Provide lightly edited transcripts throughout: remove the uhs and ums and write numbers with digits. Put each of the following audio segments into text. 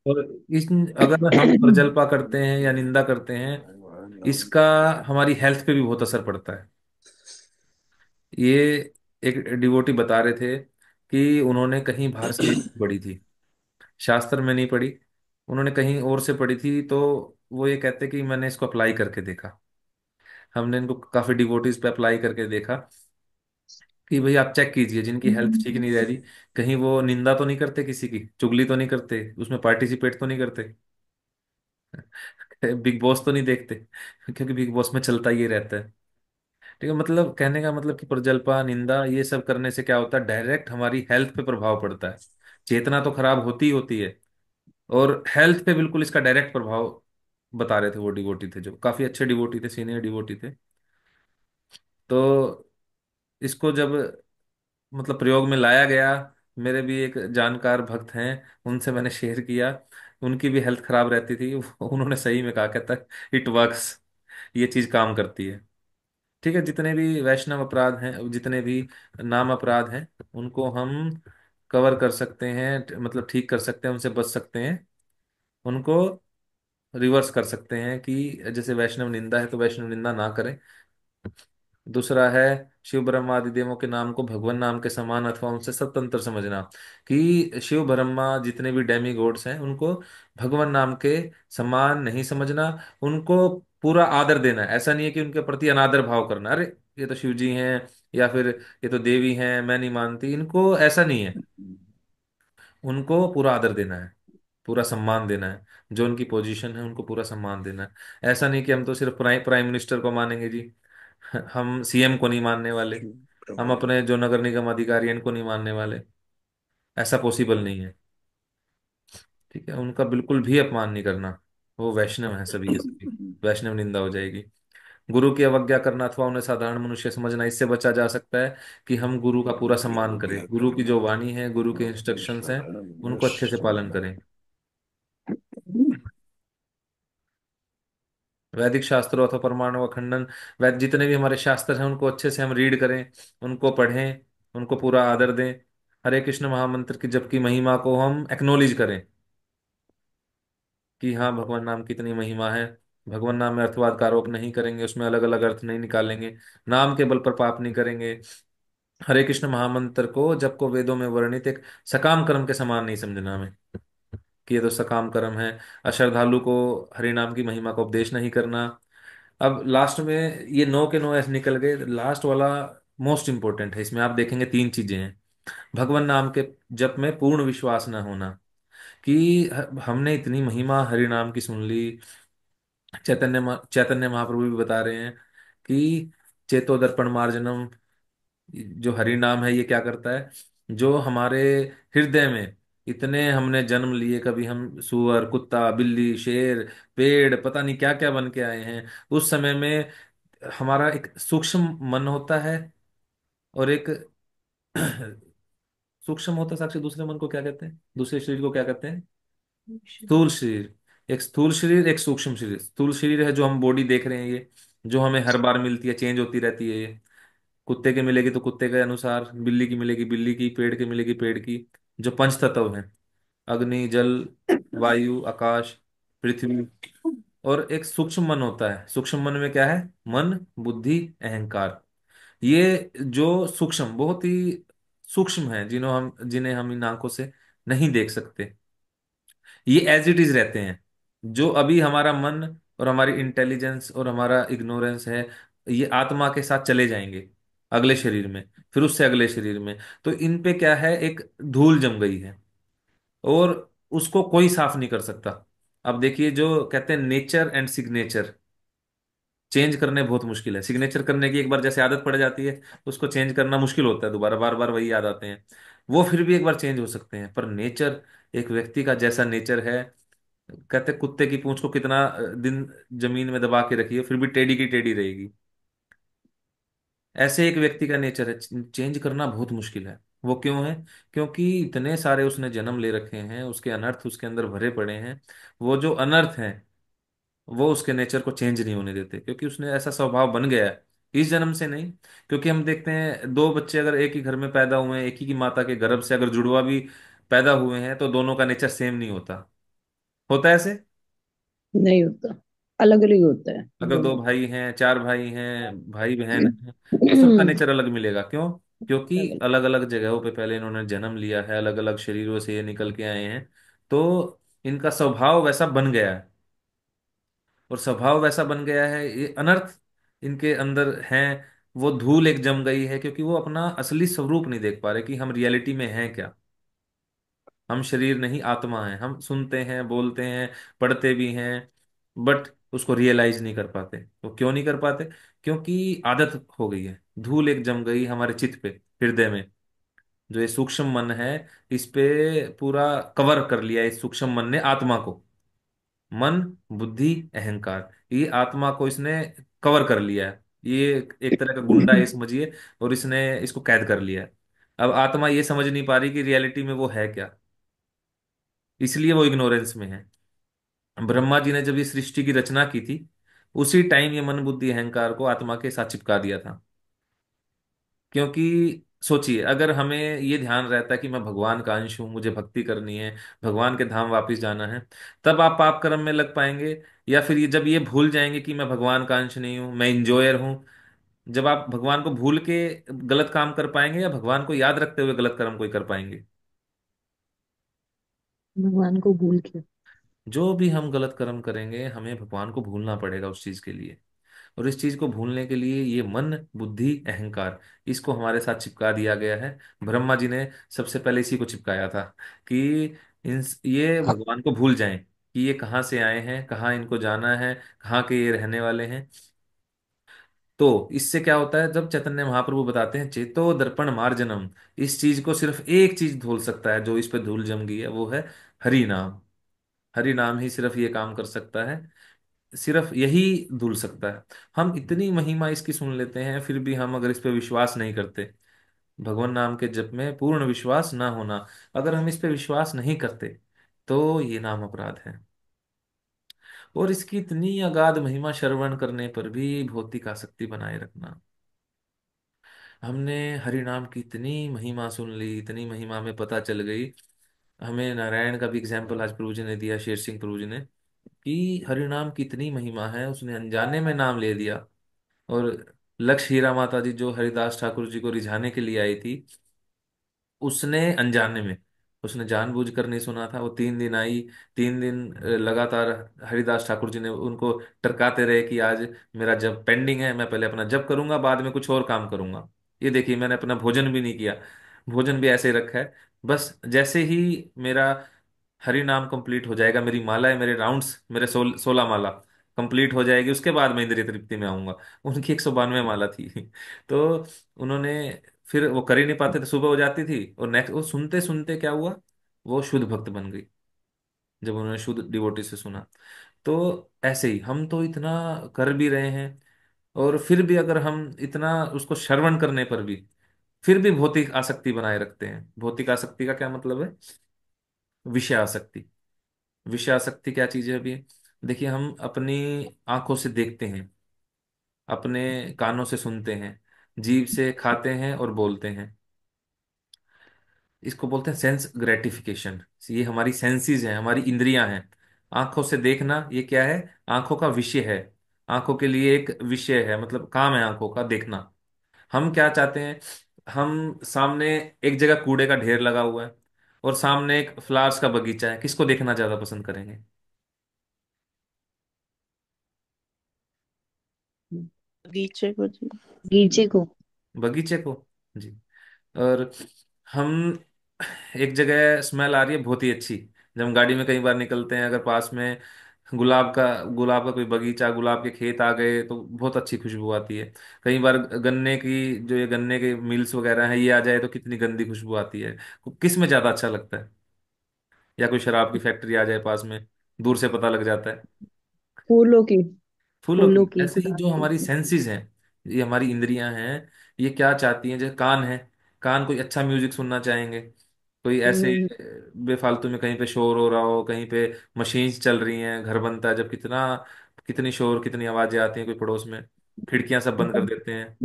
और इस अगर हम प्रजल्पा करते हैं या निंदा करते हैं, इसका हमारी हेल्थ पे भी बहुत असर पड़ता है। ये एक डिवोटी बता रहे थे कि उन्होंने कहीं बाहर से पढ़ी थी, शास्त्र में नहीं पढ़ी, उन्होंने कहीं और से पढ़ी थी। तो वो ये कहते कि मैंने इसको अप्लाई करके देखा, हमने इनको काफी डिवोटीज पे अप्लाई करके देखा कि भाई आप चेक कीजिए जिनकी हेल्थ ठीक नहीं रह रही, कहीं वो निंदा तो नहीं करते, किसी की चुगली तो नहीं करते, उसमें पार्टिसिपेट तो नहीं करते, बिग बॉस तो नहीं देखते, क्योंकि बिग बॉस में चलता ही रहता है। ठीक है, मतलब कहने का मतलब कि प्रजल्पा निंदा ये सब करने से क्या होता है, डायरेक्ट हमारी हेल्थ पे प्रभाव पड़ता है। चेतना तो खराब होती ही होती है, और हेल्थ पे बिल्कुल इसका डायरेक्ट प्रभाव बता रहे थे। वो डिवोटी थे जो काफी अच्छे डिवोटी थे, सीनियर डिवोटी थे। तो इसको जब मतलब प्रयोग में लाया गया, मेरे भी एक जानकार भक्त हैं, उनसे मैंने शेयर किया, उनकी भी हेल्थ खराब रहती थी। उन्होंने सही में कहा, कहता इट वर्क्स, ये चीज काम करती है। ठीक है, जितने भी वैष्णव अपराध हैं, जितने भी नाम अपराध हैं, उनको हम कवर कर सकते हैं, मतलब ठीक कर सकते हैं, उनसे बच सकते हैं, उनको रिवर्स कर सकते हैं। कि जैसे वैष्णव निंदा है तो वैष्णव निंदा ना करें। दूसरा है शिव ब्रह्मा आदि देवों के नाम को भगवान नाम के समान अथवा उनसे स्वतंत्र समझना। कि शिव ब्रह्मा जितने भी डेमी गॉड्स हैं उनको भगवान नाम के समान नहीं समझना, उनको पूरा आदर देना है। ऐसा नहीं है कि उनके प्रति अनादर भाव करना, अरे ये तो शिव जी हैं, या फिर ये तो देवी हैं, मैं नहीं मानती इनको, ऐसा नहीं है। उनको पूरा आदर देना है, पूरा सम्मान देना है, जो उनकी पोजीशन है उनको पूरा सम्मान देना है। ऐसा नहीं कि हम तो सिर्फ प्राइम प्राइम मिनिस्टर को मानेंगे जी, हम सीएम को नहीं मानने वाले, हम अपने जो नगर निगम अधिकारी हैं इनको नहीं मानने वाले, ऐसा पॉसिबल नहीं है। ठीक है, उनका बिल्कुल भी अपमान नहीं करना। वो वैष्णव है सभी के सभी, वैष्णव निंदा हो जाएगी। गुरु की अवज्ञा करना अथवा उन्हें साधारण मनुष्य समझना, इससे बचा जा सकता है कि हम गुरु का पूरा सम्मान करें, गुरु की जो वाणी है, गुरु के इंस्ट्रक्शंस हैं, उनको अच्छे से पालन करें। वैदिक शास्त्रों अथवा परमाणु का खंडन, वैद जितने भी हमारे शास्त्र हैं उनको अच्छे से हम रीड करें, उनको पढ़ें, उनको पूरा आदर दें। हरे कृष्ण महामंत्र की जप की महिमा को हम एक्नॉलेज करें कि हाँ भगवान नाम की इतनी महिमा है। भगवान नाम में अर्थवाद का आरोप नहीं करेंगे, उसमें अलग अलग अर्थ नहीं निकालेंगे, नाम के बल पर पाप नहीं करेंगे। हरे कृष्ण महामंत्र को जप को वेदों में वर्णित एक सकाम कर्म के समान नहीं समझना हमें, कि ये तो सकाम कर्म है। अश्रद्धालु को हरि नाम की महिमा का उपदेश नहीं करना। अब लास्ट में ये नो के नो ऐसे निकल गए, लास्ट वाला मोस्ट इंपॉर्टेंट है। इसमें आप देखेंगे तीन चीजें हैं। भगवान नाम के जप में पूर्ण विश्वास न होना, कि हमने इतनी महिमा हरि नाम की सुन ली। चैतन्य महाप्रभु भी बता रहे हैं कि चेतो दर्पण मार्जनम, जो हरि नाम है ये क्या करता है, जो हमारे हृदय में इतने हमने जन्म लिए, कभी हम सुअर, कुत्ता, बिल्ली, शेर, पेड़, पता नहीं क्या क्या बन के आए हैं, उस समय में हमारा एक सूक्ष्म मन होता है, और एक सूक्ष्म होता है साक्षी, दूसरे मन को क्या कहते हैं, दूसरे शरीर को क्या कहते हैं, स्थूल शरीर। एक स्थूल शरीर, एक सूक्ष्म शरीर। स्थूल शरीर है जो हम बॉडी देख रहे हैं, ये जो हमें हर बार मिलती है, चेंज होती रहती है ये। कुत्ते की मिलेगी तो कुत्ते के अनुसार, बिल्ली की मिलेगी बिल्ली की, पेड़ की मिलेगी पेड़ की। जो पंच तत्व हैं, अग्नि, जल, वायु, आकाश, पृथ्वी, और एक सूक्ष्म मन होता है। सूक्ष्म मन में क्या है, मन, बुद्धि, अहंकार। ये जो सूक्ष्म, बहुत ही सूक्ष्म है, जिन्हें हम इन आंखों से नहीं देख सकते, ये एज इट इज रहते हैं। जो अभी हमारा मन और हमारी इंटेलिजेंस और हमारा इग्नोरेंस है, ये आत्मा के साथ चले जाएंगे अगले शरीर में, फिर उससे अगले शरीर में। तो इन पे क्या है, एक धूल जम गई है, और उसको कोई साफ नहीं कर सकता। अब देखिए, जो कहते हैं नेचर एंड सिग्नेचर, चेंज करने बहुत मुश्किल है। सिग्नेचर करने की एक बार जैसे आदत पड़ जाती है, तो उसको चेंज करना मुश्किल होता है, दोबारा बार बार वही याद आते हैं। वो फिर भी एक बार चेंज हो सकते हैं, पर नेचर, एक व्यक्ति का जैसा नेचर है, कहते कुत्ते की पूंछ को कितना दिन जमीन में दबा के रखिए फिर भी टेढ़ी की टेढ़ी रहेगी, ऐसे एक व्यक्ति का नेचर है, चेंज करना बहुत मुश्किल है। वो क्यों है, क्योंकि इतने सारे उसने जन्म ले रखे हैं, उसके अनर्थ उसके अंदर भरे पड़े हैं। वो जो अनर्थ हैं, वो उसके नेचर को चेंज नहीं होने देते, क्योंकि उसने ऐसा स्वभाव बन गया है, इस जन्म से नहीं। क्योंकि हम देखते हैं दो बच्चे अगर एक ही घर में पैदा हुए हैं, एक ही की माता के गर्भ से अगर जुड़वा भी पैदा हुए हैं तो दोनों का नेचर सेम नहीं होता। होता है ऐसे? नहीं होता, अलग अलग होता है अगर दो दोनों। भाई हैं, चार भाई हैं, भाई बहन हैं, तो सबका नेचर अलग मिलेगा। क्यों? क्योंकि अलग। अलग अलग जगहों पे पहले इन्होंने जन्म लिया है, अलग अलग शरीरों से ये निकल के आए हैं। तो इनका स्वभाव वैसा बन गया है। और स्वभाव वैसा बन गया है, ये अनर्थ इनके अंदर हैं। वो धूल एक जम गई है, क्योंकि वो अपना असली स्वरूप नहीं देख पा रहे कि हम रियलिटी में हैं क्या। हम शरीर नहीं, आत्मा है। हम सुनते हैं, बोलते हैं, पढ़ते भी हैं, बट उसको रियलाइज नहीं कर पाते। वो क्यों नहीं कर पाते? क्योंकि आदत हो गई है, धूल एक जम गई हमारे चित्त पे, हृदय में। जो ये सूक्ष्म मन है, इस पे पूरा कवर कर लिया है इस सूक्ष्म मन ने आत्मा को। मन, बुद्धि, अहंकार, ये आत्मा को इसने कवर कर लिया है। ये एक तरह का गुंडा है, समझिए। और इसने इसको कैद कर लिया है। अब आत्मा ये समझ नहीं पा रही कि रियलिटी में वो है क्या। इसलिए वो इग्नोरेंस में है। ब्रह्मा जी ने जब ये सृष्टि की रचना की थी, उसी टाइम ये मन, बुद्धि, अहंकार को आत्मा के साथ चिपका दिया था। क्योंकि सोचिए, अगर हमें ये ध्यान रहता कि मैं भगवान का अंश हूं, मुझे भक्ति करनी है, भगवान के धाम वापस जाना है, तब आप पाप कर्म में लग पाएंगे। या फिर ये जब ये भूल जाएंगे कि मैं भगवान का अंश नहीं हूं, मैं इंजॉयर हूं, जब आप भगवान को भूल के गलत काम कर पाएंगे, या भगवान को याद रखते हुए गलत कर्म कोई कर पाएंगे? भगवान को भूल के। जो भी हम गलत कर्म करेंगे, हमें भगवान को भूलना पड़ेगा उस चीज के लिए। और इस चीज को भूलने के लिए ये मन, बुद्धि, अहंकार, इसको हमारे साथ चिपका दिया गया है। ब्रह्मा जी ने सबसे पहले इसी को चिपकाया था कि ये भगवान को भूल जाएं कि ये कहाँ से आए हैं, कहाँ इनको जाना है, कहाँ के ये रहने वाले हैं। तो इससे क्या होता है, जब चैतन्य महाप्रभु बताते हैं चेतो दर्पण मार्जनम, इस चीज को सिर्फ एक चीज धुल सकता है, जो इस पे धूल जम गई है, वो है हरि नाम। हरि नाम ही सिर्फ ये काम कर सकता है, सिर्फ यही धुल सकता है। हम इतनी महिमा इसकी सुन लेते हैं, फिर भी हम अगर इस पे विश्वास नहीं करते, भगवान नाम के जप में पूर्ण विश्वास ना होना, अगर हम इस पे विश्वास नहीं करते, तो ये नाम अपराध है। और इसकी इतनी अगाध महिमा श्रवण करने पर भी भौतिक आसक्ति बनाए रखना। हमने हरि नाम की इतनी महिमा सुन ली, इतनी महिमा में पता चल गई। हमें नारायण का भी एग्जाम्पल आज प्रभु जी ने दिया, शेर सिंह प्रभु जी ने, कि हरि नाम की इतनी महिमा है, उसने अनजाने में नाम ले लिया। और लक्ष्य हीरा माता जी जो हरिदास ठाकुर जी को रिझाने के लिए आई थी, उसने अनजाने में, उसने जानबूझकर नहीं सुना था। वो 3 दिन आई, 3 दिन लगातार हरिदास ठाकुर जी ने उनको टरकाते रहे कि आज मेरा जब पेंडिंग है, मैं पहले अपना जब करूंगा, बाद में कुछ और काम करूंगा। ये देखिए, मैंने अपना भोजन भी नहीं किया, भोजन भी ऐसे ही रखा है। बस जैसे ही मेरा हरि नाम कंप्लीट हो जाएगा, मेरी माला है, मेरे राउंड्स, मेरे 16 माला कंप्लीट हो जाएगी, उसके बाद मैं इंद्रिय तृप्ति में आऊंगा। उनकी 192 माला थी। तो उन्होंने, फिर वो कर ही नहीं पाते थे, सुबह हो जाती थी, और नेक्स्ट वो सुनते सुनते क्या हुआ, वो शुद्ध भक्त बन गई, जब उन्होंने शुद्ध डिवोटी से सुना। तो ऐसे ही हम तो इतना कर भी रहे हैं, और फिर भी अगर हम इतना उसको श्रवण करने पर भी फिर भी भौतिक आसक्ति बनाए रखते हैं। भौतिक आसक्ति का क्या मतलब है? विषय आसक्ति। विषय आसक्ति क्या चीज है अभी? देखिए, हम अपनी आंखों से देखते हैं, अपने कानों से सुनते हैं, जीभ से खाते हैं और बोलते हैं। इसको बोलते हैं सेंस ग्रेटिफिकेशन। ये हमारी सेंसेस हैं, हमारी इंद्रियां हैं। आंखों से देखना, ये क्या है? आंखों का विषय है। आंखों के लिए एक विषय है, मतलब काम है आंखों का देखना। हम क्या चाहते हैं? हम सामने एक जगह कूड़े का ढेर लगा हुआ है, और सामने एक फ्लावर्स का बगीचा है, किसको देखना ज्यादा पसंद करेंगे? बगीचे को जी। बगीचे को। बगीचे को। जी। और हम, एक जगह स्मेल आ रही है बहुत ही अच्छी, जब हम गाड़ी में कई बार निकलते हैं, अगर पास में गुलाब का कोई बगीचा, गुलाब के खेत आ गए, तो बहुत अच्छी खुशबू आती है। कई बार गन्ने की, जो ये गन्ने के मिल्स वगैरह हैं, ये आ जाए तो कितनी गंदी खुशबू आती है। किस में ज्यादा अच्छा लगता है? या कोई शराब की फैक्ट्री आ जाए पास में, दूर से पता लग जाता है। फूलों की। फूलों फूलों की। की, ऐसे ही गुलाब जो की। हमारी सेंसेस हैं, ये हमारी इंद्रियां हैं, ये क्या चाहती हैं? जैसे कान है, कान कोई अच्छा म्यूजिक सुनना चाहेंगे। कोई ऐसे हम्म। बेफालतू में कहीं पे शोर हो रहा हो, कहीं पे मशीन्स चल रही हैं, घर बनता है जब, कितना कितनी शोर, कितनी आवाजें आती हैं, कोई पड़ोस में, खिड़कियां सब बंद कर देते हैं।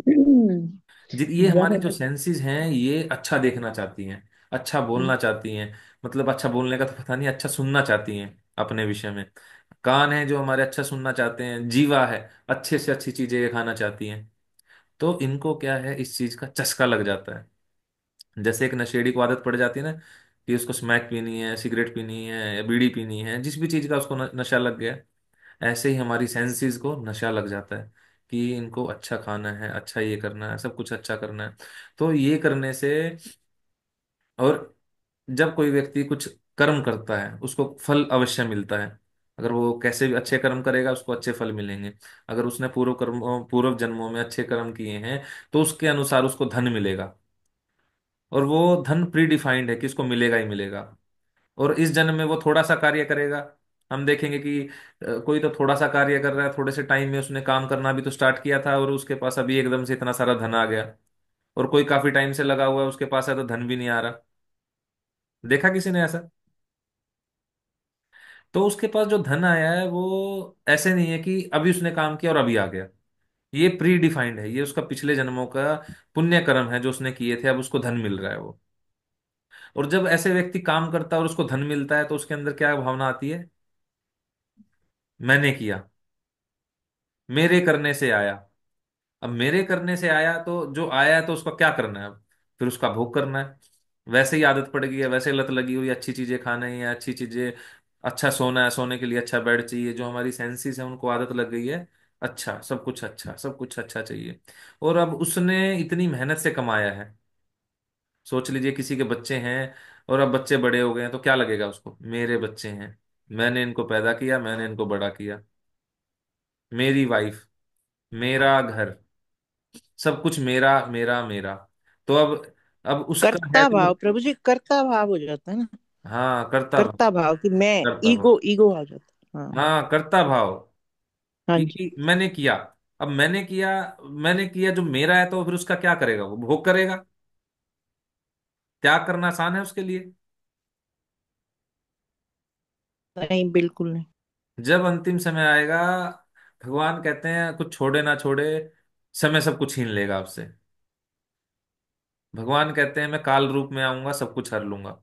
ये हमारी जो बहुत। सेंसेस हैं, ये अच्छा देखना चाहती हैं, अच्छा बोलना चाहती हैं। मतलब अच्छा बोलने का तो पता नहीं, अच्छा सुनना चाहती हैं अपने विषय में। कान है जो हमारे अच्छा सुनना चाहते हैं, जीवा है अच्छे से अच्छी चीजें खाना चाहती हैं। तो इनको क्या है, इस चीज का चस्का लग जाता है। जैसे एक नशेड़ी को आदत पड़ जाती है ना, कि उसको स्मैक पीनी है, सिगरेट पीनी है या बीड़ी पीनी है, जिस भी चीज का उसको नशा लग गया, ऐसे ही हमारी सेंसेस को नशा लग जाता है कि इनको अच्छा खाना है, अच्छा ये करना है, सब कुछ अच्छा करना है। तो ये करने से, और जब कोई व्यक्ति कुछ कर्म करता है उसको फल अवश्य मिलता है। अगर वो कैसे भी अच्छे कर्म करेगा उसको अच्छे फल मिलेंगे। अगर उसने पूर्व जन्मों में अच्छे कर्म किए हैं तो उसके अनुसार उसको धन मिलेगा। और वो धन प्री डिफाइंड है कि उसको मिलेगा ही मिलेगा। और इस जन्म में वो थोड़ा सा कार्य करेगा। हम देखेंगे कि कोई तो थोड़ा सा कार्य कर रहा है, थोड़े से टाइम में उसने काम करना भी तो स्टार्ट किया था और उसके पास अभी एकदम से इतना सारा धन आ गया। और कोई काफी टाइम से लगा हुआ है, उसके पास है तो धन भी नहीं आ रहा। देखा किसी ने ऐसा? तो उसके पास जो धन आया है वो ऐसे नहीं है कि अभी उसने काम किया और अभी आ गया। ये प्री डिफाइंड है, ये उसका पिछले जन्मों का पुण्य कर्म है जो उसने किए थे, अब उसको धन मिल रहा है वो। और जब ऐसे व्यक्ति काम करता है और उसको धन मिलता है तो उसके अंदर क्या भावना आती है? मैंने किया, मेरे करने से आया। अब मेरे करने से आया तो जो आया है तो उसका क्या करना है अब? फिर उसका भोग करना है। वैसे ही आदत पड़ गई है, वैसे ही लत लगी हुई है, अच्छी चीजें खाना ही है, अच्छी चीजें, अच्छा सोना है, सोने के लिए अच्छा बेड चाहिए, जो हमारी सेंसेस है उनको आदत लग गई है। अच्छा सब कुछ, अच्छा सब कुछ अच्छा चाहिए। और अब उसने इतनी मेहनत से कमाया है। सोच लीजिए किसी के बच्चे हैं और अब बच्चे बड़े हो गए हैं तो क्या लगेगा उसको? मेरे बच्चे हैं, मैंने इनको पैदा किया, मैंने इनको बड़ा किया, मेरी वाइफ, मेरा घर, सब कुछ मेरा मेरा मेरा। तो अब उसका है कर्ता तो, भाव प्रभु जी, कर्ता भाव हो जाता है ना। हाँ करता भाव। कर्ता भाव कि मैं, करता भाव, ईगो ईगो आ जाता है। हाँ। हाँ करता भाव हाँ जी। कि मैंने किया। अब मैंने किया जो मेरा है, तो फिर उसका क्या करेगा? वो भोग करेगा। त्याग करना आसान है उसके लिए। नहीं, बिल्कुल नहीं। जब अंतिम समय आएगा, भगवान कहते हैं कुछ छोड़े ना छोड़े, समय सब कुछ छीन लेगा आपसे। भगवान कहते हैं मैं काल रूप में आऊंगा, सब कुछ हर लूंगा।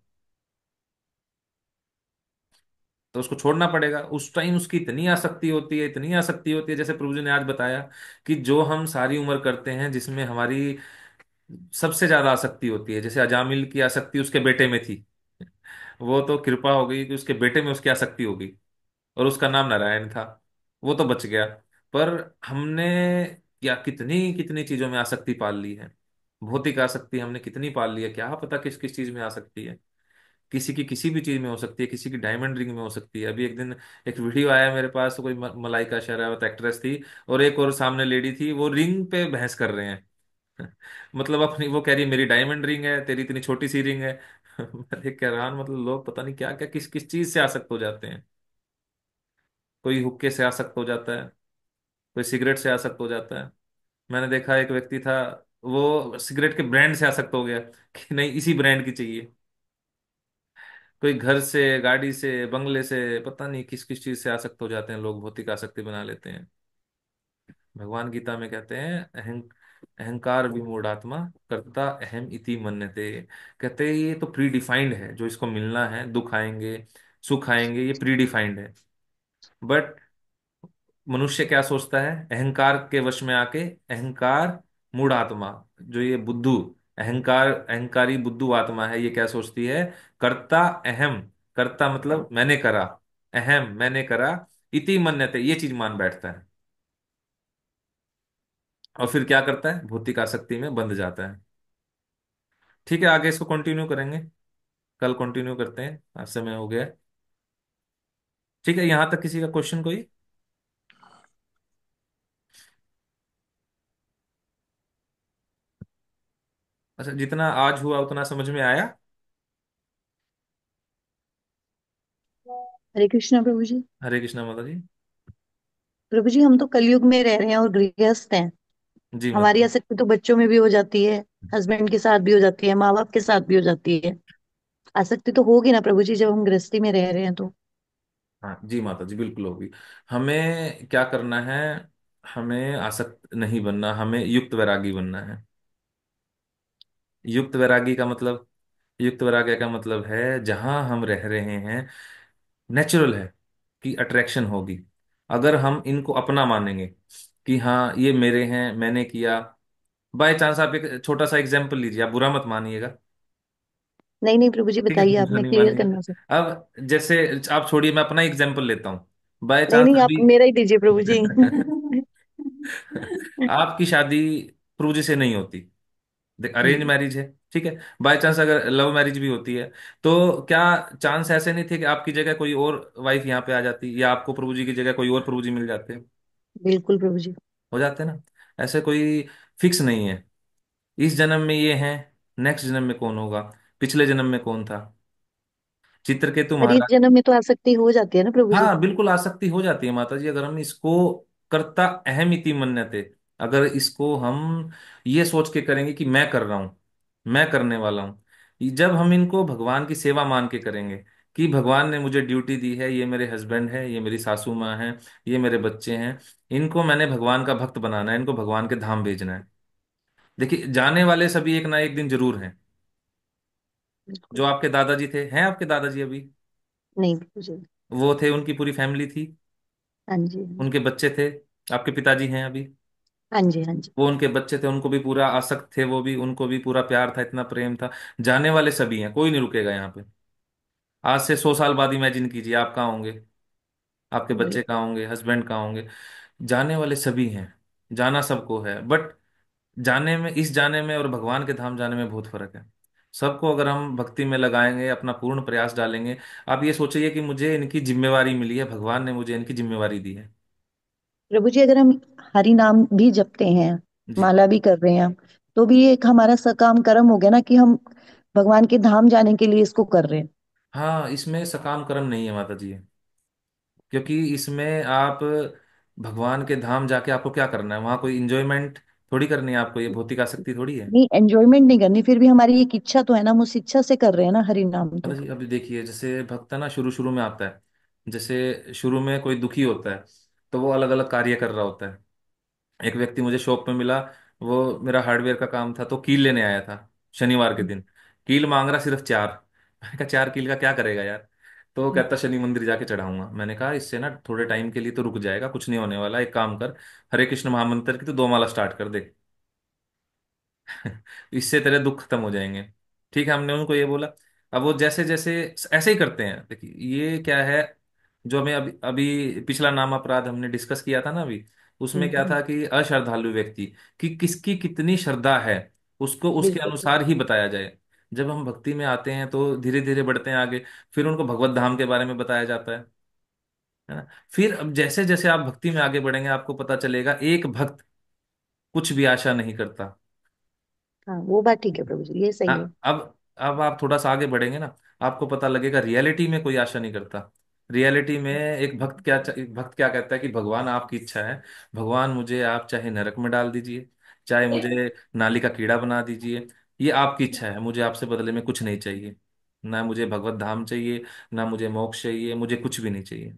तो उसको छोड़ना पड़ेगा। उस टाइम उसकी इतनी आसक्ति होती है, इतनी आसक्ति होती है, जैसे प्रभु जी ने आज बताया कि जो हम सारी उम्र करते हैं जिसमें हमारी सबसे ज्यादा आसक्ति होती है, जैसे अजामिल की आसक्ति उसके बेटे में थी, वो तो कृपा हो गई कि उसके बेटे में उसकी आसक्ति हो गई, और उसका नाम नारायण था, वो तो बच गया। पर हमने क्या कितनी कितनी चीजों में आसक्ति पाल ली है। भौतिक आसक्ति हमने कितनी पाल ली है, क्या पता किस किस चीज में आसक्ति है। किसी की किसी भी चीज में हो सकती है, किसी की डायमंड रिंग में हो सकती है। अभी एक दिन एक वीडियो आया मेरे पास, तो कोई मलाइका शेरावत एक्ट्रेस थी और एक और सामने लेडी थी, वो रिंग पे बहस कर रहे हैं। मतलब अपनी वो कह रही है मेरी डायमंड रिंग है, तेरी इतनी छोटी सी रिंग है। मैं देख के हैरान, मतलब लोग पता नहीं क्या क्या किस किस चीज से आसक्त हो जाते हैं। कोई हुक्के से आसक्त हो जाता है, कोई सिगरेट से आसक्त हो जाता है। मैंने देखा एक व्यक्ति था, वो सिगरेट के ब्रांड से आसक्त हो गया कि नहीं इसी ब्रांड की चाहिए। कोई घर से, गाड़ी से, बंगले से, पता नहीं किस किस चीज से आसक्त हो जाते हैं लोग, भौतिक आसक्ति बना लेते हैं। भगवान गीता में कहते हैं अहंकार विमूढ़ात्मा कर्ता अहम इति मन्यते। कहते हैं ये तो प्री डिफाइंड है, जो इसको मिलना है, दुख आएंगे, सुख आएंगे, ये प्री डिफाइंड है। बट मनुष्य क्या सोचता है? अहंकार के वश में आके, अहंकार मूढ़ आत्मा, जो ये बुद्धू, अहंकारी बुद्धू आत्मा है, ये क्या सोचती है? कर्ता अहम, कर्ता मतलब मैंने करा, अहम मैंने करा, इति मन्यते ये चीज मान बैठता है। और फिर क्या करता है? भौतिक आसक्ति में बंध जाता है। ठीक है, आगे इसको कंटिन्यू करेंगे, कल कंटिन्यू करते हैं, आज समय हो गया है। ठीक है, यहां तक किसी का क्वेश्चन कोई? अच्छा, जितना आज हुआ उतना समझ में आया? हरे कृष्णा प्रभु जी। हरे कृष्णा माता जी। प्रभु जी, हम तो कलयुग में रह रहे हैं और गृहस्थ हैं। जी माता हमारी जी। आसक्ति तो बच्चों में भी हो जाती है, हस्बैंड के साथ भी हो जाती है, माँ बाप के साथ भी हो जाती है। आसक्ति तो होगी ना प्रभु जी, जब हम गृहस्थी में रह रहे हैं तो। हाँ जी माता जी, बिल्कुल होगी। हमें क्या करना है? हमें आसक्त नहीं बनना, हमें युक्त वैरागी बनना है। युक्त वैरागी का मतलब, युक्त वैराग्य का मतलब है जहां हम रह रहे हैं नेचुरल है कि अट्रैक्शन होगी। अगर हम इनको अपना मानेंगे कि हाँ ये मेरे हैं, मैंने किया, बाय चांस आप एक छोटा सा एग्जांपल लीजिए, आप बुरा मत मानिएगा, नहीं नहीं प्रभु जी, ठीक है, बताइए आप, बुरा मैं नहीं क्लियर मानिएगा। करना चाहती अब जैसे आप छोड़िए, मैं अपना एग्जांपल लेता हूँ। बाय नहीं चांस नहीं, आप अभी मेरा ही दीजिए प्रभु जी। आपकी शादी प्रभु जी से नहीं होती, देख अरेंज हम्म, मैरिज है, ठीक है, बाय चांस अगर लव मैरिज भी होती है, तो क्या चांस ऐसे नहीं थे कि आपकी जगह कोई और वाइफ यहाँ पे आ जाती, या आपको प्रभु जी की जगह कोई और प्रभु जी मिल जाते? बिल्कुल प्रभु जी। हो जाते ना। ऐसे कोई फिक्स नहीं है, इस जन्म में ये है, नेक्स्ट जन्म में कौन होगा, पिछले जन्म में कौन था। चित्रकेतु पर इस महाराज, जन्म में तो आसक्ति हो जाती है ना प्रभु जी। हाँ बिल्कुल आसक्ति हो जाती है माता जी, अगर हम इसको कर्ता अहम इति मन्यते, अगर इसको हम ये सोच के करेंगे कि मैं कर रहा हूं, मैं करने वाला हूं, जब हम इनको भगवान की सेवा मान के करेंगे कि भगवान ने मुझे ड्यूटी दी है, ये मेरे हस्बैंड है, ये मेरी सासू माँ है, ये मेरे बच्चे हैं, इनको मैंने भगवान का भक्त बनाना है, इनको भगवान के धाम भेजना है। देखिए जाने वाले सभी एक ना एक दिन जरूर हैं। बिल्कुल। जो आपके दादाजी थे, हैं आपके दादाजी अभी? नहीं प्रभु जी। वो थे, उनकी पूरी फैमिली थी, हाँ जी हाँ जी। उनके बच्चे थे। आपके पिताजी हैं अभी, हाँ जी हाँ जी। वो उनके बच्चे थे, उनको भी पूरा आसक्त थे, वो भी, उनको भी पूरा प्यार था, इतना प्रेम था। जाने वाले सभी हैं, कोई नहीं रुकेगा यहाँ पे। आज से 100 साल बाद इमेजिन कीजिए आप कहाँ होंगे, आपके वही। बच्चे कहाँ होंगे, हस्बैंड कहाँ होंगे। जाने वाले सभी हैं, जाना सबको है, बट जाने में, इस जाने में और भगवान के धाम जाने में बहुत फर्क है। सबको अगर हम भक्ति में लगाएंगे, अपना पूर्ण प्रयास डालेंगे, आप ये सोचिए कि मुझे इनकी जिम्मेवारी मिली है, भगवान ने मुझे इनकी जिम्मेवारी दी है। प्रभु जी, अगर हम हरि नाम भी जपते हैं, जी। माला भी कर रहे हैं, तो भी ये एक हमारा सकाम कर्म हो गया ना, कि हम भगवान के धाम जाने के लिए इसको कर रहे हैं। हाँ, इसमें सकाम कर्म नहीं है माता जी, क्योंकि इसमें आप भगवान के धाम जाके आपको क्या करना है, वहां कोई इंजॉयमेंट थोड़ी करनी है आपको, ये भौतिक आसक्ति थोड़ी है। नहीं, एंजॉयमेंट नहीं करनी, फिर भी हमारी एक इच्छा तो है ना, हम उस इच्छा से कर रहे हैं ना हरि नाम माता तो। जी अभी देखिए, जैसे भक्त है ना, शुरू शुरू में आता है, जैसे शुरू में कोई दुखी होता है, तो वो अलग अलग कार्य कर रहा होता है। एक व्यक्ति मुझे शॉप में मिला, वो मेरा हार्डवेयर का काम था, तो कील लेने आया था शनिवार के दिन। कील मांग रहा सिर्फ चार। मैंने कहा 4 कील का क्या करेगा यार? तो वो कहता शनि मंदिर जाके चढ़ाऊंगा। मैंने कहा इससे ना थोड़े टाइम के लिए तो रुक जाएगा, कुछ नहीं होने वाला, एक काम कर, हरे कृष्ण महामंत्र की तो 2 माला स्टार्ट कर दे। इससे तेरे दुख खत्म हो जाएंगे। ठीक है, हमने उनको ये बोला। अब वो जैसे जैसे ऐसे ही करते हैं। देखिए ये क्या है, जो हमें अभी अभी पिछला नाम अपराध हमने डिस्कस किया था ना अभी, उसमें क्या हम्म, था कि अश्रद्धालु व्यक्ति कि किसकी कितनी श्रद्धा है, उसको उसके बिल्कुल अनुसार ही बताया जाए। जब हम भक्ति में आते हैं तो धीरे धीरे बढ़ते हैं आगे, फिर उनको भगवत धाम के बारे में बताया जाता है ना। फिर अब जैसे जैसे आप भक्ति में आगे बढ़ेंगे, आपको पता चलेगा एक भक्त कुछ भी आशा नहीं करता। हाँ, वो बात ठीक है प्रभु जी, ये सही है। हाँ, अब आप थोड़ा सा आगे बढ़ेंगे ना, आपको पता लगेगा रियलिटी में कोई आशा नहीं करता। रियलिटी में एक भक्त क्या कहता है कि भगवान आपकी इच्छा है, भगवान मुझे आप चाहे नरक में डाल दीजिए, चाहे मुझे नाली का कीड़ा बना दीजिए, ये आपकी इच्छा है, मुझे आपसे बदले में कुछ नहीं चाहिए। ना मुझे भगवत धाम चाहिए, ना मुझे मोक्ष चाहिए, मुझे कुछ भी नहीं चाहिए।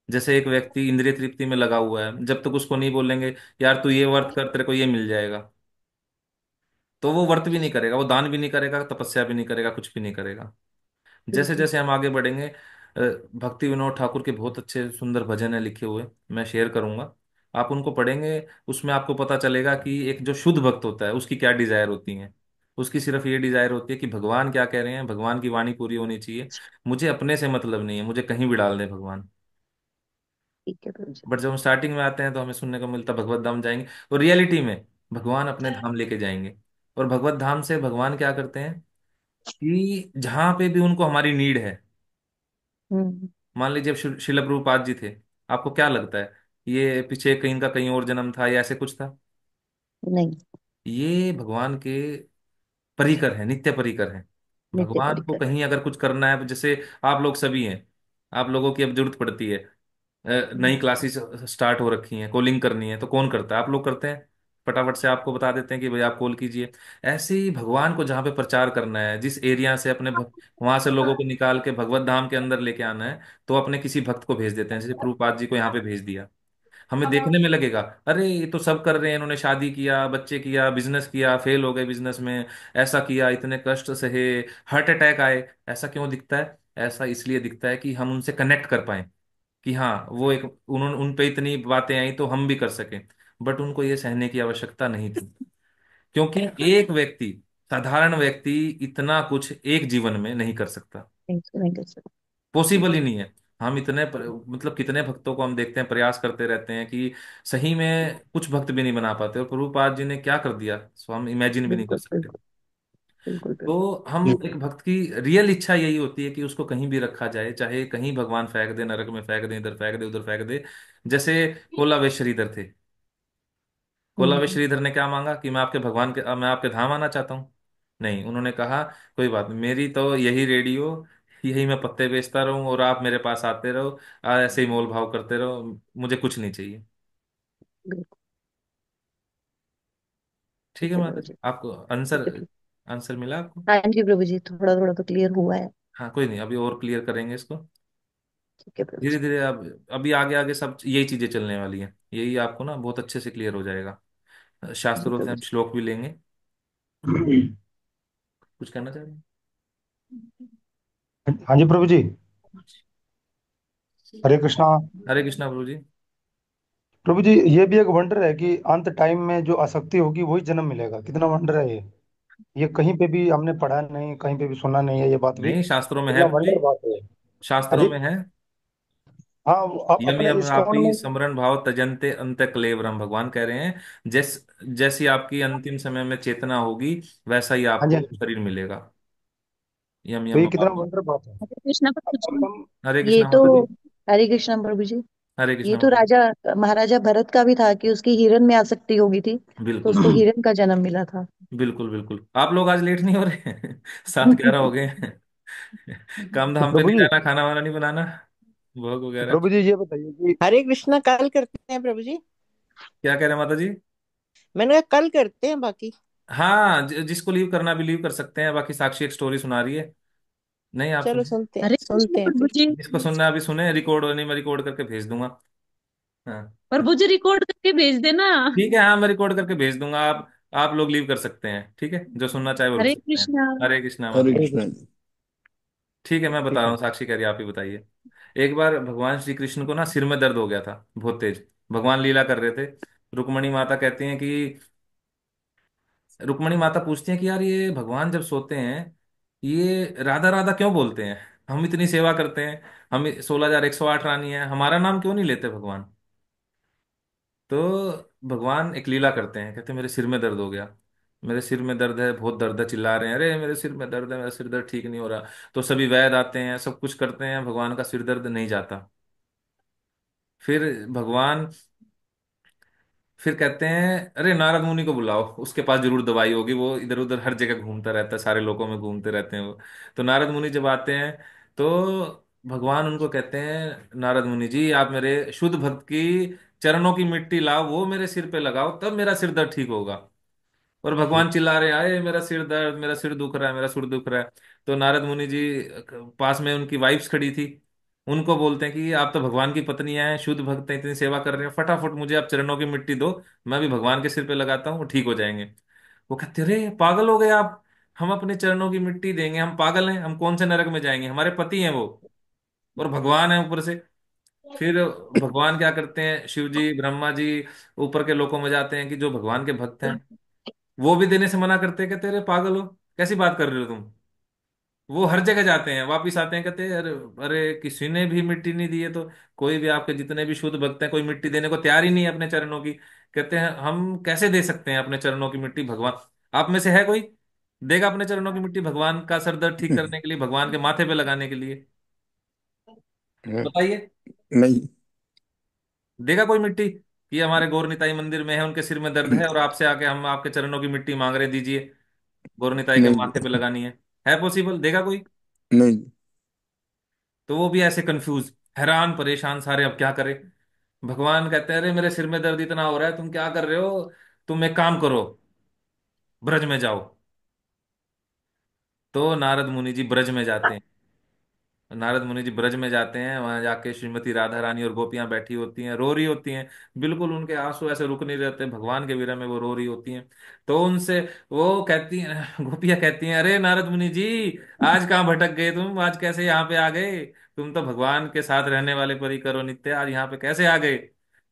जैसे एक व्यक्ति इंद्रिय तृप्ति में लगा हुआ है, जब तक उसको नहीं बोलेंगे यार तू ये वर्त कर, तेरे को ये मिल जाएगा, तो वो व्रत भी नहीं करेगा, वो दान भी नहीं करेगा, तपस्या भी नहीं करेगा, कुछ भी नहीं करेगा। जैसे बिल्कुल। जैसे हम आगे बढ़ेंगे, भक्ति विनोद ठाकुर के बहुत अच्छे सुंदर भजन है लिखे हुए, मैं शेयर करूंगा, आप उनको पढ़ेंगे। उसमें आपको पता चलेगा कि एक जो शुद्ध भक्त होता है उसकी क्या डिजायर होती है। उसकी सिर्फ ये डिजायर होती है कि भगवान क्या कह रहे हैं, भगवान की वाणी पूरी होनी चाहिए, मुझे अपने से मतलब नहीं है, मुझे कहीं भी डाल दें भगवान। ठीक है प्रभु जी। बट जब हम स्टार्टिंग में आते हैं तो हमें सुनने को मिलता भगवत धाम जाएंगे, और रियलिटी में भगवान अपने धाम लेके जाएंगे। और भगवत धाम से भगवान क्या करते हैं कि जहां पे भी उनको हमारी नीड है, हम्म। मान लीजिए अब शिल प्रभुपाद जी थे, आपको क्या लगता है ये पीछे कहीं का कहीं और जन्म था या ऐसे कुछ था? नहीं। ये भगवान के परिकर हैं, नित्य परिकर हैं। नित्य भगवान को परिकर। कहीं अगर कुछ करना है, जैसे आप लोग सभी हैं, आप लोगों की अब जरूरत पड़ती है, नई क्लासेस स्टार्ट हो रखी हैं, कॉलिंग करनी है, तो कौन करता है? आप लोग करते हैं, फटाफट से आपको बता देते हैं कि भाई आप कॉल कीजिए। ऐसे ही भगवान को जहाँ पे प्रचार करना है, जिस एरिया से वहां से लोगों को निकाल के भगवत धाम के अंदर लेके आना है, तो अपने किसी भक्त को भेज देते हैं, जैसे प्रभुपाद जी को यहाँ पे भेज दिया। हमें देखने में लगेगा अरे ये तो सब कर रहे हैं, इन्होंने शादी किया, बच्चे किया, बिजनेस किया, फेल हो गए बिजनेस में, ऐसा किया, इतने कष्ट सहे, हार्ट अटैक आए। ऐसा क्यों दिखता है? ऐसा इसलिए दिखता है कि हम उनसे कनेक्ट कर पाए, कि हाँ वो एक, उन्होंने उन पे इतनी बातें आई तो हम भी कर सकें। बट उनको ये सहने की आवश्यकता नहीं थी, क्योंकि एक व्यक्ति, साधारण व्यक्ति, इतना कुछ एक जीवन में नहीं कर सकता। नहीं कर सकते। पॉसिबल ही नहीं है। हम इतने मतलब कितने भक्तों को हम देखते हैं, प्रयास करते रहते हैं कि सही में कुछ भक्त भी नहीं बना पाते, और प्रभुपाद जी ने क्या कर दिया सो हम इमेजिन भी नहीं कर बिल्कुल सकते। बिल्कुल। बिल्कुल बिल्कुल। तो हम, एक भक्त की रियल इच्छा यही होती है कि उसको कहीं भी रखा जाए, चाहे कहीं भगवान फेंक दे, नरक में फेंक दे, इधर फेंक दे, उधर फेंक दे। जैसे कोलावे श्रीधर थे। कोलावे हम्म। श्रीधर ने क्या मांगा कि मैं आपके भगवान के, मैं आपके धाम आना चाहता हूँ। नहीं, उन्होंने कहा कोई बात नहीं, मेरी तो यही रेडियो, यही मैं पत्ते बेचता रहूं और आप मेरे पास आते रहो, ऐसे ही मोल भाव करते रहो, मुझे कुछ नहीं चाहिए। बिल्कुल। ठीक ठीक है है माता प्रभु जी, जी। आपको ठीक आंसर, है प्रभु। आंसर मिला आपको? हाँ जी प्रभु जी, थोड़ा थोड़ा तो क्लियर हुआ है। हाँ कोई नहीं, अभी और क्लियर करेंगे इसको। ठीक है प्रभु धीरे जी। धीरे अब, अभी आगे आगे सब यही चीजें चलने वाली हैं, यही आपको ना बहुत अच्छे से क्लियर हो जाएगा। जी शास्त्रों से प्रभु हम जी। श्लोक भी लेंगे। कुछ कहना चाह रहे हैं? हाँ जी प्रभु जी। हरे कृष्णा। हरे कृष्णा प्रभु जी। प्रभु जी, ये भी एक वंडर है कि अंत टाइम में जो आसक्ति होगी वही जन्म मिलेगा। कितना वंडर है ये कहीं पे भी हमने पढ़ा नहीं, कहीं पे भी सुना नहीं है ये बात भी। नहीं, शास्त्रों में है कितना प्रभु जी, वंडर बात है। हाँ शास्त्रों जी। में है। हाँ, यम अपने यम इस्कॉन आपी में। स्मरण भाव तजन्ते अंत क्लेवरम, भगवान कह रहे हैं जैसी आपकी अंतिम समय में चेतना होगी, वैसा ही हाँ जी, हाँ आपको जी। शरीर मिलेगा। यम तो यम ये कितना आपी। वंडर बात है। हरे कृष्णा प्रभु अब जी। हम। हरे ये कृष्णा तो, माता जी। हरे कृष्णा प्रभु जी, हरे ये कृष्णा तो माता जी। राजा महाराजा भरत का भी था कि उसकी हिरण में आसक्ति हो गई थी, तो बिल्कुल उसको हिरण का जन्म मिला था। बिल्कुल बिल्कुल। आप लोग आज लेट नहीं हो रहे? 7:11 हो गए हैं। काम तो धाम पे प्रभु नहीं जी, जाना, खाना वाना नहीं बनाना, भोग तो वगैरह? प्रभु जी ये बताइए कि हरे कृष्णा कल करते हैं प्रभु जी। क्या कह रहे हैं माता जी? मैंने कहा कल करते हैं बाकी। हाँ, जिसको लीव करना भी लीव कर सकते हैं, बाकी साक्षी एक स्टोरी सुना रही है। नहीं, आप चलो सुनिए। सुनते हैं हरे कृष्ण सुनते हैं प्रभु फिर। जी। जिसको सुनना है अभी सुने, रिकॉर्ड नहीं, मैं रिकॉर्ड करके भेज दूंगा। हाँ प्रभु जी रिकॉर्ड करके भेज देना। ठीक है, हाँ मैं रिकॉर्ड करके भेज दूंगा। आप लोग लीव कर सकते हैं, ठीक है, जो सुनना चाहे वो रुक हरे सकते हैं। कृष्णा। हरे कृष्णा हरे माता। हरे कृष्णा कृष्ण। जी। ठीक है, मैं बता ठीक रहा है। हूँ, साक्षी कह रही है, आप ही बताइए। एक बार भगवान श्री कृष्ण को ना सिर में दर्द हो गया था बहुत तेज। भगवान लीला कर रहे थे। रुक्मणी माता कहती हैं कि, रुक्मणी माता पूछती हैं कि यार ये भगवान जब सोते हैं, ये राधा राधा क्यों बोलते हैं? हम इतनी सेवा करते हैं, हम 16,108 रानी है, हमारा नाम क्यों नहीं लेते भगवान? तो भगवान एक लीला करते हैं, कहते हैं मेरे सिर में दर्द हो गया, मेरे सिर में दर्द है, बहुत दर्द है, चिल्ला रहे हैं अरे मेरे सिर में दर्द है, मेरा सिर दर्द ठीक नहीं हो रहा। तो सभी वैद्य आते हैं, सब कुछ करते हैं, भगवान का सिर दर्द नहीं जाता। फिर भगवान, फिर कहते हैं अरे नारद मुनि को बुलाओ, उसके पास जरूर दवाई होगी, वो इधर उधर हर जगह घूमता रहता है, सारे लोगों में घूमते रहते हैं वो। तो नारद मुनि जब आते हैं, तो भगवान उनको कहते हैं नारद मुनि जी, आप मेरे शुद्ध भक्त की चरणों की मिट्टी लाओ, वो मेरे सिर पे लगाओ, तब मेरा सिर दर्द ठीक होगा। और भगवान चिल्ला रहे हैं आए मेरा सिर दर्द, मेरा सिर दुख रहा है, मेरा सिर दुख रहा है। तो नारद मुनि जी, पास में उनकी वाइफ्स खड़ी थी, उनको बोलते हैं कि आप तो भगवान की पत्नियां हैं, शुद्ध भक्त हैं, इतनी सेवा कर रहे हैं, फटाफट मुझे आप चरणों की मिट्टी दो, मैं भी भगवान के सिर पे लगाता हूँ, वो ठीक हो जाएंगे। वो कहते अरे पागल हो गए आप, हम अपने चरणों की मिट्टी देंगे? हम पागल हैं? हम कौन से नरक में जाएंगे? हमारे पति हैं वो, और भगवान है ऊपर से। फिर भगवान क्या करते हैं, शिव जी, ब्रह्मा जी ऊपर के लोकों में जाते हैं कि जो भगवान के भक्त हैं, वो भी देने से मना करते हैं, कहते अरे पागल हो, कैसी बात कर रहे हो तुम? वो हर जगह जाते हैं, वापिस आते हैं, कहते हैं अरे, अरे किसी ने भी मिट्टी नहीं दी है, तो कोई भी आपके जितने भी शुद्ध भक्त हैं, कोई मिट्टी देने को तैयार ही नहीं है अपने चरणों की। कहते हैं हम कैसे दे सकते हैं अपने चरणों की मिट्टी? भगवान आप में से है कोई देगा अपने चरणों की मिट्टी भगवान का सर दर्द ठीक करने के लिए, भगवान के माथे पे लगाने के लिए? बताइए, नहीं। देगा कोई मिट्टी? कि हमारे गौर मंदिर में है, उनके सिर में दर्द है और आपसे आके हम आपके चरणों की मिट्टी मांग रहे, दीजिए, गौर के नहीं। माथे पे लगानी है पॉसिबल? देगा कोई? नहीं। तो वो भी ऐसे कंफ्यूज, हैरान परेशान सारे, अब क्या करें? भगवान कहते हैं अरे मेरे सिर में दर्द इतना हो रहा है, तुम क्या कर रहे हो? तुम एक काम करो, ब्रज में जाओ। तो नारद मुनि जी ब्रज में जाते हैं। नारद मुनि जी ब्रज में जाते हैं, वहां जाके श्रीमती राधा रानी और गोपियां बैठी होती हैं, रो रही होती हैं। बिल्कुल उनके आंसू ऐसे रुक नहीं रहते, भगवान के विरह में वो रो रही होती हैं। तो उनसे वो कहती हैं, गोपियां कहती हैं, अरे नारद मुनि जी, आज कहाँ भटक गए तुम, आज कैसे यहाँ पे आ गए? तुम तो भगवान के साथ रहने वाले परी करो नित्य, आज यहाँ पे कैसे आ गए?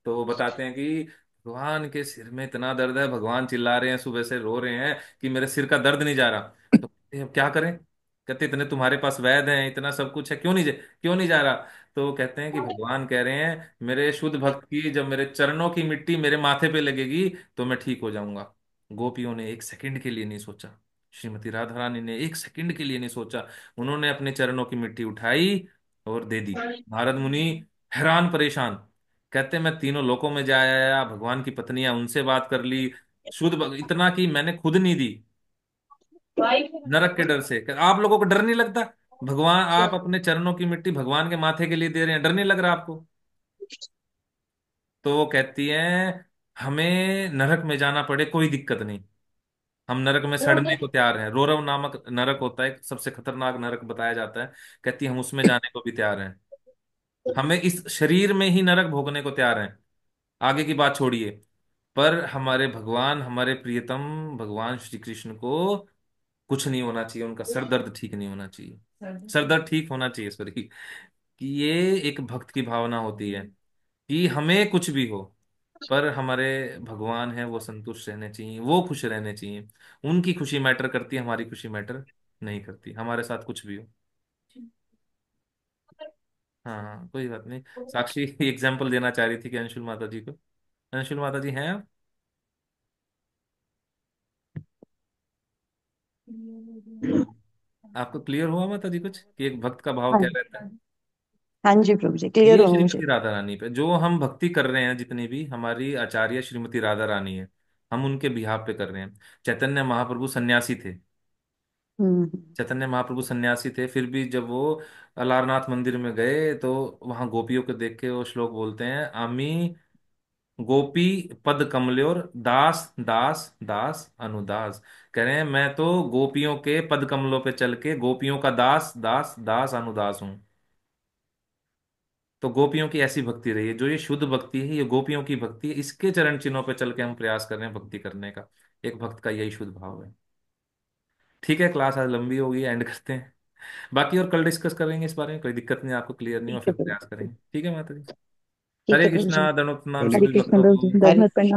तो वो बताते हैं कि भगवान के सिर में इतना दर्द है, भगवान चिल्ला रहे हैं, सुबह से रो रहे हैं कि मेरे सिर का दर्द नहीं जा रहा। तो कहते हैं, अब क्या करें? कहते इतने तुम्हारे पास वैद्य हैं, इतना सब कुछ है, क्यों नहीं जा रहा? तो वो कहते हैं कि भगवान कह रहे हैं, मेरे शुद्ध भक्त की जब मेरे चरणों की मिट्टी मेरे माथे पे लगेगी तो मैं ठीक हो जाऊंगा। गोपियों ने एक सेकंड के लिए नहीं सोचा, श्रीमती राधा रानी ने एक सेकंड के लिए नहीं सोचा, उन्होंने अपने चरणों की मिट्टी उठाई और दे दी। नारद मुनि हैरान परेशान, कहते मैं तीनों लोकों में जा आया, भगवान की पत्नियां उनसे बात कर ली, इतना कि मैंने खुद नहीं दी नरक के डर से। आप लोगों को डर नहीं लगता? भगवान, आप अपने चरणों की मिट्टी भगवान के माथे के लिए दे रहे हैं, डर नहीं लग रहा आपको? तो वो कहती हैं, हमें नरक में जाना पड़े कोई दिक्कत नहीं, हम नरक में सड़ने को तैयार हैं। रोरव नामक नरक होता है, सबसे खतरनाक नरक बताया जाता है। कहती है, हम उसमें जाने को भी तैयार हैं, हमें इस शरीर में ही नरक भोगने को तैयार हैं, आगे की बात छोड़िए। पर हमारे भगवान, हमारे प्रियतम भगवान श्री कृष्ण को कुछ नहीं होना चाहिए, उनका सर दर्द ठीक नहीं होना चाहिए, सर दर्द ठीक होना चाहिए, सॉरी। कि ये एक भक्त की भावना होती है कि हमें कुछ भी हो, पर हमारे भगवान है वो संतुष्ट रहने चाहिए, वो खुश रहने चाहिए। उनकी खुशी मैटर करती है, हमारी खुशी मैटर नहीं करती, हमारे साथ कुछ भी हो। हाँ हाँ, कोई बात नहीं। साक्षी एग्जाम्पल देना चाह रही थी कि अंशुल माता जी को। अंशुल माता जी हैं आप? आपको क्लियर हुआ माता जी कुछ कि एक भक्त का भाव हाँ क्या जी। रहता है? हाँ जी प्रभु जी, क्लियर ये हुआ मुझे। श्रीमती राधा रानी पे जो हम भक्ति कर रहे हैं, जितनी भी हमारी आचार्य श्रीमती राधा रानी है, हम उनके बिहाफ पे कर रहे हैं। चैतन्य महाप्रभु सन्यासी थे, हम्म। चैतन्य महाप्रभु सन्यासी थे, फिर भी जब वो अलारनाथ मंदिर में गए तो वहां गोपियों को देख के वो श्लोक बोलते हैं, आमी गोपी पद कमल्योर दास दास दास अनुदास। कह रहे हैं, मैं तो गोपियों के पद कमलों पे चल के गोपियों का दास दास दास अनुदास हूं। तो गोपियों की ऐसी भक्ति रही है, जो ये शुद्ध भक्ति है, ये गोपियों की भक्ति है, इसके चरण चिन्हों पे चल के हम प्रयास कर रहे हैं भक्ति करने का। एक भक्त का यही शुद्ध भाव है। ठीक है, क्लास आज लंबी हो गई, एंड करते हैं। बाकी और कल डिस्कस करेंगे इस बारे में, कोई दिक्कत नहीं, आपको क्लियर नहीं हो ठीक है फिर प्रभु प्रयास जी। करेंगे। ठीक है माता जी। ठीक हरे है प्रभु जी। कृष्णा, दंडवत प्रणाम चलिए। हरे सभी कृष्ण भक्तों प्रभु जी, को। दंडवत हरे प्रणाम।